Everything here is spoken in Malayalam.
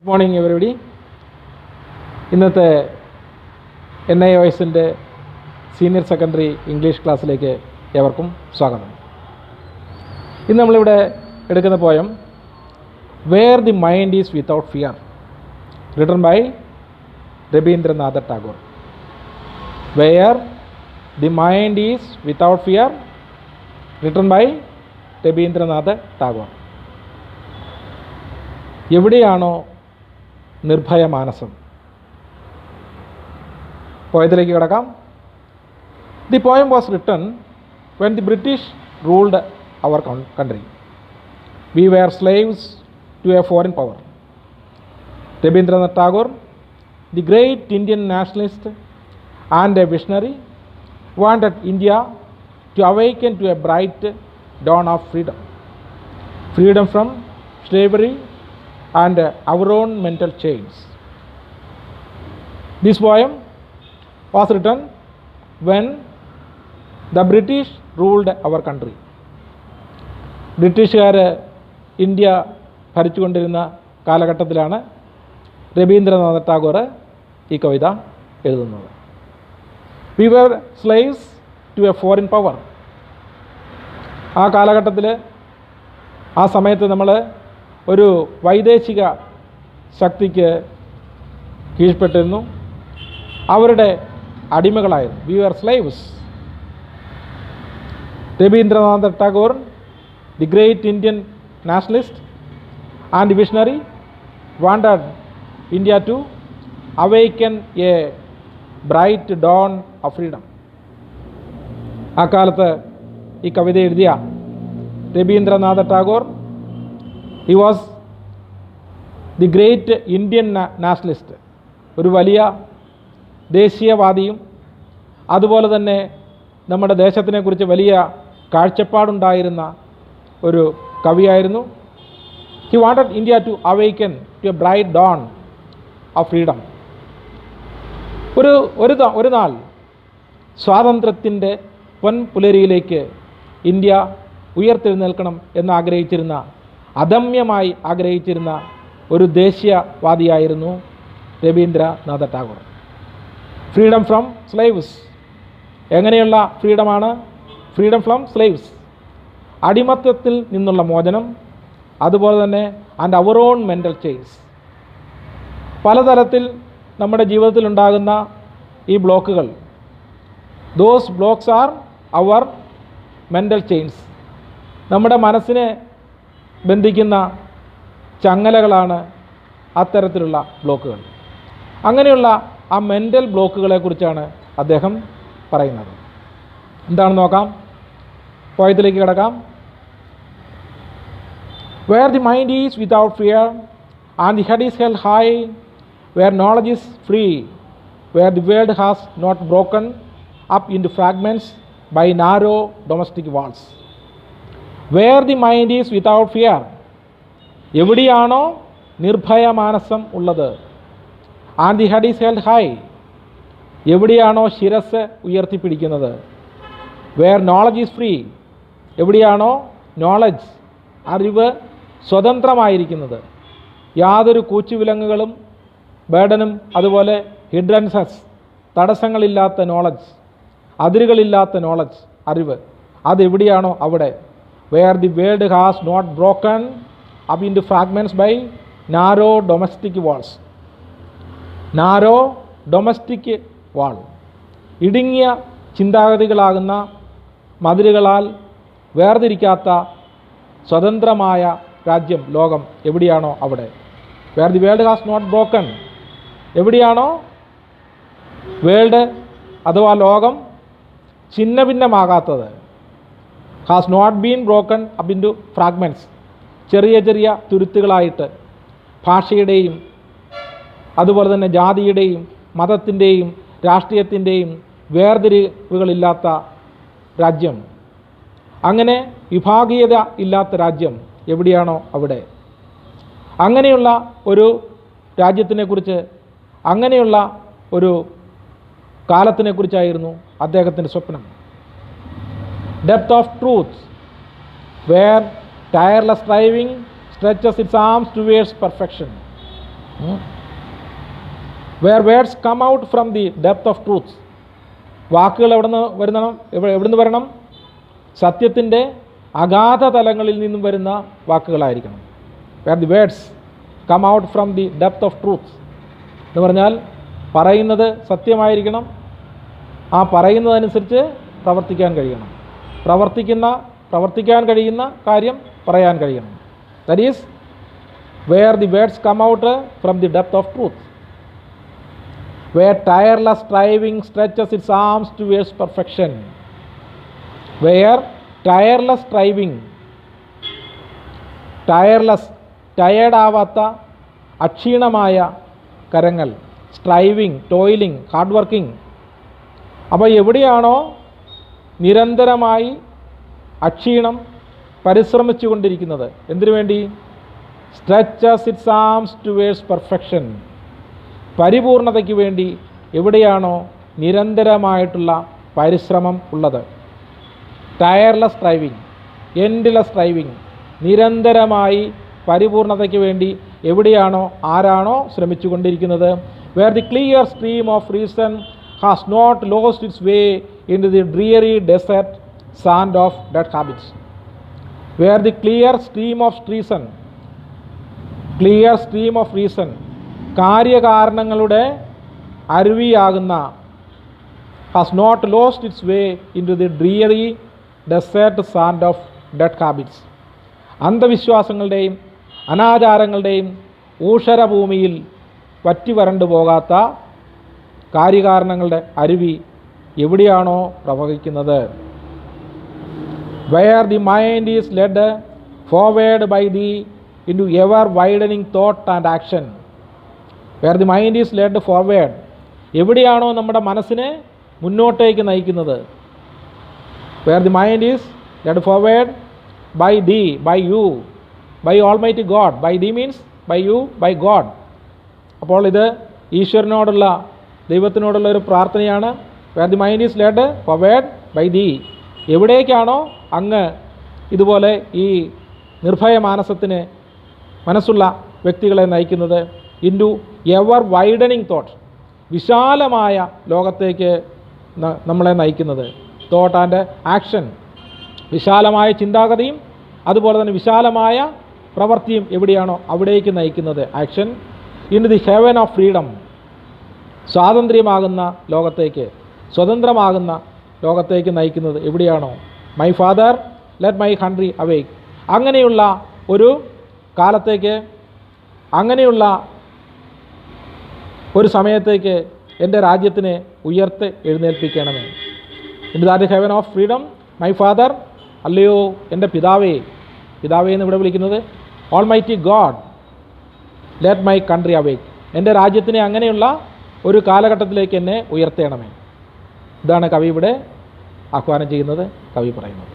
Good morning everybody. ഇന്നത്തെ NIOSൻ്റെ സീനിയർ സെക്കൻഡറി ഇംഗ്ലീഷ് ക്ലാസ്സിലേക്ക് ഏവർക്കും സ്വാഗതം. ഇന്ന് നമ്മളിവിടെ എടുക്കുന്ന poem where the mind is without fear, written by Rabindranath Tagore. Where the mind is without fear, written by Rabindranath Tagore. എവിടെയാണോ നിർഭയ മാനസം. പോയത്തിലേക്ക് കിടക്കാം. The poem was written when the British ruled our country. We were slaves to a foreign power. Rabindranath Tagore, the great Indian nationalist and a visionary, wanted India to awaken to a bright dawn of freedom. Freedom from slavery and our own mental chains. This poem was written when the British ruled our country. ബ്രിട്ടീഷുകാർ ഇന്ത്യ ഭരിച്ചുകൊണ്ടിരുന്ന കാലഘട്ടത്തിലാണ് രബീന്ദ്രനാഥ ടാഗോർ ഈ കവിത എഴുതുന്നത്. We were slaves to a foreign power. ആ കാലഘട്ടത്തിൽ ആ സമയത്ത് നമ്മൾ ഒരു വൈദേശിക ശക്തിക്ക് കീഴ്പ്പെട്ടിരുന്നു, അവരുടെ അടിമകളായിരുന്നു. We are slaves. Rabindranath Tagore, the great Indian nationalist and visionary, wanted India to awaken a bright dawn of freedom. ആ കാലത്ത് ഈ കവിത എഴുതിയ Rabindranath Tagore, he was the great Indian nationalist, ഒരു വലിയ ദേശീയവാദിയും അതുപോലെ തന്നെ നമ്മുടെ ദേശത്തിനെക്കുറിച്ച് വലിയ കാഴ്ചപ്പാടുണ്ടായിരുന്ന ഒരു കവിയായിരുന്നു. He wanted India to awaken to a bright dawn of freedom. ഒരു നാൾ സ്വാതന്ത്ര്യത്തിൻ്റെ പൊൻപുലരിയിലേക്ക് ഇന്ത്യ ഉയർത്തെഴുന്നേൽക്കണം എന്നാഗ്രഹിച്ചിരുന്ന, അദമ്യമായി ആഗ്രഹിച്ചിരുന്ന ഒരു ദേശീയവാദിയായിരുന്നു Rabindranath Tagore. Freedom from slaves. എങ്ങനെയുള്ള ഫ്രീഡമാണ്? ഫ്രീഡം ഫ്രം സ്ലേവ്സ്, അടിമത്തത്തിൽ നിന്നുള്ള മോചനം, അതുപോലെ തന്നെ and our own mental chains. പലതരത്തിൽ നമ്മുടെ ജീവിതത്തിലുണ്ടാകുന്ന ഈ ബ്ലോക്കുകൾ, those blocks are our mental chains. നമ്മുടെ മനസ്സിനെ ബന്ധിക്കുന്ന ചങ്ങലകളാണ് അത്തരത്തിലുള്ള ബ്ലോക്കുകൾ. അങ്ങനെയുള്ള ആ മെൻ്റൽ ബ്ലോക്കുകളെക്കുറിച്ചാണ് അദ്ദേഹം പറയുന്നത്. എന്താണെന്ന് നോക്കാം. പോയത്തിലേക്ക് കിടക്കാം. Where the mind is without fear and the head is held high, where knowledge is free, where the world has not broken up into fragments by narrow domestic walls. Where the mind is without fear, എവിടെയാണോ നിർഭയ മാനസം ഉള്ളത്, and the head is held high, എവിടെയാണോ ശിരസ് ഉയർത്തിപ്പിടിക്കുന്നത്, where knowledge is free, എവിടെയാണോ നോളജ് അറിവ് സ്വതന്ത്രമായിരിക്കുന്നത്, യാതൊരു കൂച്ചുവിലങ്ങുകളും ബേഡനും അതുപോലെ ഹിഡ്രൻസസ് തടസ്സങ്ങളില്ലാത്ത നോളജ്, അതിരുകളില്ലാത്ത നോളജ് അറിവ്, അതെവിടെയാണോ അവിടെ. Where the world has not broken up into fragments by narrow domestic walls. Narrow domestic wall, ഇടുങ്ങിയ ചിന്താഗതികളാകുന്ന മതിലുകളാൽ വേർതിരിക്കാത്ത സ്വതന്ത്രമായ രാജ്യം, ലോകം എവിടെയാണോ അവിടെ. Where the world has not broken, എവിടെയാണോ വേൾഡ് അഥവാ ലോകം ഛിന്ന ഭിന്നമാകാത്തത്, has not been broken up into fragments, ചെറിയ ചെറിയ തുരുത്തുകളായിട്ട്, ഭാഷയുടെയും അതുപോലെ തന്നെ ജാതിയുടെയും മതത്തിൻ്റെയും രാഷ്ട്രീയത്തിൻ്റെയും വേർതിരിവുകളില്ലാത്ത രാജ്യം, അങ്ങനെ വിഭാഗീയത ഇല്ലാത്ത രാജ്യം എവിടെയാണോ അവിടെ. അങ്ങനെയുള്ള ഒരു രാജ്യത്തിനെക്കുറിച്ച്, അങ്ങനെയുള്ള ഒരു കാലത്തിനെക്കുറിച്ചായിരുന്നു അദ്ദേഹത്തിൻ്റെ സ്വപ്നം. Depth of truth, where tireless striving stretches its arms towards perfection. Where words come out from the depth of truth. വാക്കുകൾ എവിടുന്ന് വരണം? സത്യത്തിൻ്റെ അഗാധ തലങ്ങളിൽ നിന്നും വരുന്ന വാക്കുകളായിരിക്കണം. Where the words come out from the depth of truth എന്ന് പറഞ്ഞാൽ പറയുന്നത് സത്യമായിരിക്കണം, ആ പറയുന്നതനുസരിച്ച് പ്രവർത്തിക്കാൻ കഴിയണം, പ്രവർത്തിക്കാൻ കഴിയുന്ന കാര്യം പറയാൻ കഴിയണം. That is where the words come out from the depth of truth. Where tireless striving stretches its arms towards perfection. Where tireless striving, tired ആവാത്ത അക്ഷീണമായ കരങ്ങൾ, സ്ട്രൈവിങ്, ടോയിലിംഗ്, ഹാർഡ് വർക്കിംഗ്. അപ്പോൾ എവിടെയാണോ നിരന്തരമായി അക്ഷീണം പരിശ്രമിച്ചു കൊണ്ടിരിക്കുന്നത്, എന്തിനു വേണ്ടി? Stretches its arms towards perfection, പരിപൂർണതയ്ക്ക് വേണ്ടി എവിടെയാണോ നിരന്തരമായിട്ടുള്ള പരിശ്രമം ഉള്ളത്. ടയർലെസ് സ്ട്രൈവിങ്, എൻഡ്ലെസ് സ്ട്രൈവിങ്, നിരന്തരമായി പരിപൂർണതയ്ക്ക് വേണ്ടി എവിടെയാണോ ആരാണോ ശ്രമിച്ചു കൊണ്ടിരിക്കുന്നത്. Where the clear stream of reason has not lost its way into the dreary desert sand of dead habits. Where the clear stream of reason, കാര്യകാരണങ്ങളുടെ അരുവിയാകുന്ന, has not lost its way into the dreary desert sand of dead habits. അന്ധവിശ്വാസങ്ങളുടെയും അനാചാരങ്ങളുടെയും ഊഷരഭൂമിയിൽ വറ്റി വരണ്ടു പോകാത്ത കാര്യകാരണങ്ങളുടെ അരുവി എവിടെയാണോ പ്രവഹിക്കുന്നത്. Where the mind is led forward by the into ever widening thought and action. Where the mind is led forward, എവിടെയാണോ നമ്മുടെ മനസ്സിനെ മുന്നോട്ടേക്ക് നയിക്കുന്നത്. Where the mind is led forward by thee, by you, by Almighty God. By thee means by you, by God. അപ്പോൾ ഇത് ഈശ്വരനോടുള്ള, ദൈവത്തിനോടുള്ള ഒരു പ്രാർത്ഥനയാണ്. Where the mind is led forward by thee, എവിടേക്കാണോ അങ്ങ് ഇതുപോലെ ഈ നിർഭയ മനസ്സുള്ള വ്യക്തികളെ നയിക്കുന്നത്. ഇൻറ്റു എവർ വൈഡനിങ് തോട്ട്, വിശാലമായ ലോകത്തേക്ക് നമ്മളെ നയിക്കുന്നത്. തോട്ട് ആൻഡ് ആക്ഷൻ, വിശാലമായ ചിന്താഗതിയും അതുപോലെ തന്നെ വിശാലമായ പ്രവൃത്തിയും എവിടെയാണോ അവിടേക്ക് നയിക്കുന്നത്. Action. In the heaven of freedom, സ്വാതന്ത്ര്യമാകുന്ന ലോകത്തേക്ക്, സ്വതന്ത്രമാകുന്ന ലോകത്തേക്ക് നയിക്കുന്നത് എവിടെയാണോ. My father let my country awake, അങ്ങനെയുള്ള ഒരു കാലത്തേക്ക്, അങ്ങനെയുള്ള ഒരു സമയത്തേക്ക് എൻ്റെ രാജ്യത്തിനെ എഴുന്നേൽപ്പിക്കണമേ. In that heaven of freedom my father, അല്ലയോ എൻ്റെ പിതാവേ എന്ന് ഇവിടെ വിളിക്കുന്നത് almighty God, let my country awake, എൻ്റെ രാജ്യത്തിനെ അങ്ങനെയുള്ള ഒരു കാലഘട്ടത്തിലേക്ക് എന്നെ ഉയർത്തേണമേ. ഇതാണ് കവി ഇവിടെ ആഹ്വാനം ചെയ്യുന്നത്, കവി പറയുന്നത്.